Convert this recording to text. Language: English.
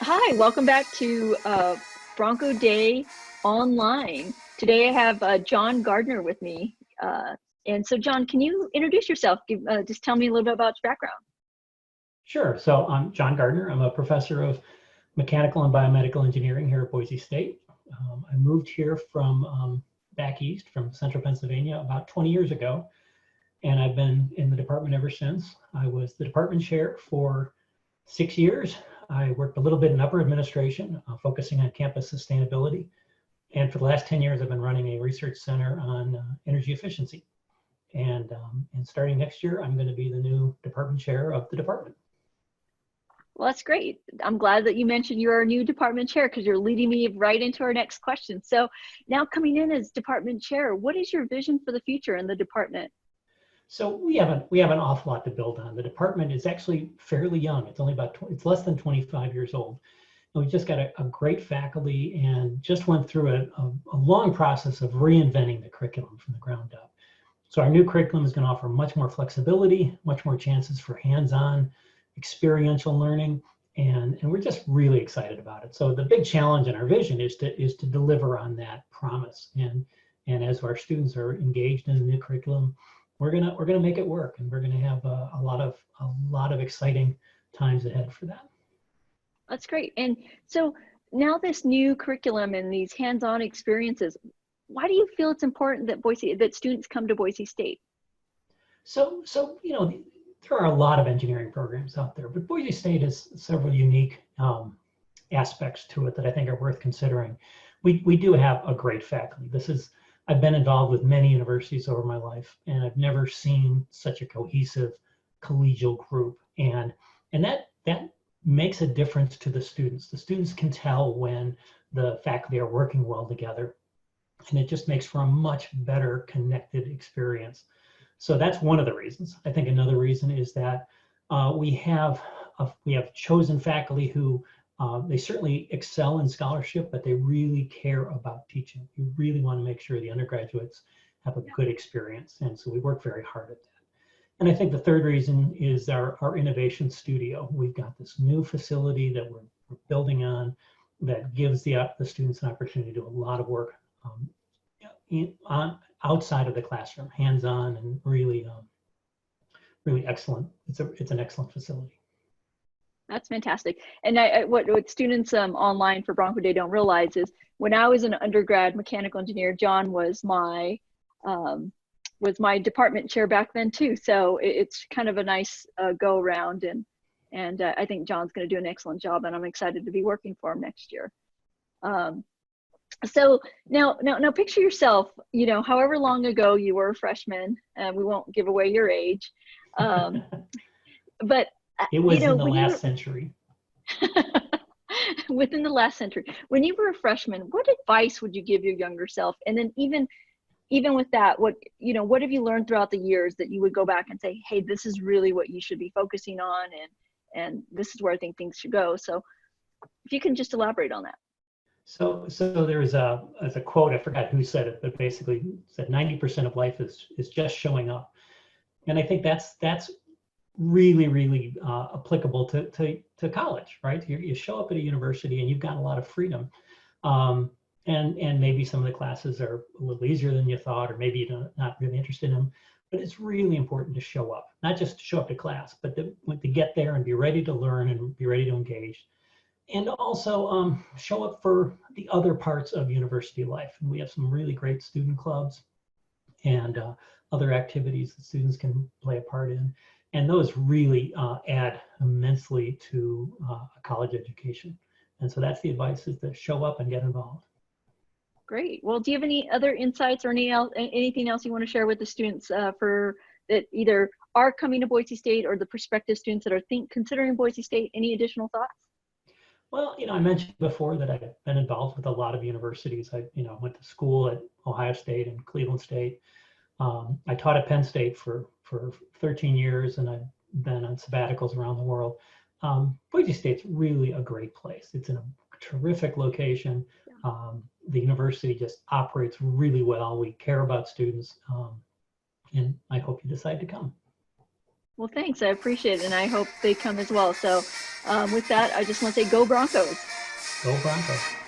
Hi, welcome back to Bronco Day Online. Today I have John Gardner with me. And so John, can you introduce yourself? Just tell me a little bit about your background. Sure. So I'm John Gardner. I'm a professor of mechanical and biomedical engineering here at Boise State. I moved here from back east from central Pennsylvania about 20 years ago, and I've been in the department ever since. I was the department chair for 6 years. I worked a little bit in upper administration, focusing on campus sustainability. And for the last 10 years, I've been running a research center on energy efficiency. And starting next year, I'm going to be the new department chair of the department. Well, that's great. I'm glad that you mentioned you're our new department chair because you're leading me right into our next question. So now coming in as department chair, what is your vision for the future in the department? So we have an awful lot to build on. The department is actually fairly young. It's only it's less than 25 years old. And we just got a great faculty and just went through a long process of reinventing the curriculum from the ground up. So our new curriculum is going to offer much more flexibility, much more chances for hands-on experiential learning, and we're just really excited about it. So the big challenge in our vision is to deliver on that promise. And as our students are engaged in the new curriculum, we're gonna make it work, and we're gonna have a lot of exciting times ahead for that. That's great. And so now this new curriculum and these hands-on experiences, why do you feel it's important that students come to Boise State? So there are a lot of engineering programs out there, but Boise State has several unique aspects to it that I think are worth considering. We do have a great faculty. I've been involved with many universities over my life, and I've never seen such a cohesive collegial group. And that makes a difference to the students. The students can tell when the faculty are working well together, and it just makes for a much better connected experience. So that's one of the reasons. I think another reason is that we have chosen faculty who they certainly excel in scholarship, but they really care about teaching. We really want to make sure the undergraduates have a good experience, and so we work very hard at that. And I think the third reason is our innovation studio. We've got this new facility that we're building on that gives the students an opportunity to do a lot of work outside of the classroom, hands-on, and really excellent. It's an excellent facility. That's fantastic. And what students online for Bronco Day don't realize is when I was an undergrad mechanical engineer, John was my department chair back then too. So it's kind of a nice go around, and I think John's going to do an excellent job, and I'm excited to be working for him next year. So now picture yourself, however long ago you were a freshman, and we won't give away your age, but it was in the last century. Within the last century, when you were a freshman, what advice would you give your younger self? And then even with that, what have you learned throughout the years that you would go back and say, hey, this is really what you should be focusing on, and this is where I think things should go. So if you can just elaborate on that. So there was a quote, I forgot who said it, but basically said 90% of life is just showing up. And I think that's really applicable to college, right? You show up at a university and you've got a lot of freedom. And maybe some of the classes are a little easier than you thought, or maybe you're not really interested in them. But it's really important to show up, not just to show up to class, but to get there and be ready to learn and be ready to engage. And also show up for the other parts of university life. And we have some really great student clubs and other activities that students can play a part in. And those really add immensely to a college education. And so that's the advice, is to show up and get involved. Great. Well, do you have any other insights or anything else you want to share with the students that either are coming to Boise State or the prospective students that are considering Boise State? Any additional thoughts? Well, I mentioned before that I've been involved with a lot of universities. I went to school at Ohio State and Cleveland State. I taught at Penn State for 13 years, and I've been on sabbaticals around the world. Boise State's really a great place. It's in a terrific location. The university just operates really well. We care about students, and I hope you decide to come. Well, thanks. I appreciate it, and I hope they come as well. So With that, I just want to say go Broncos. Go Bronco.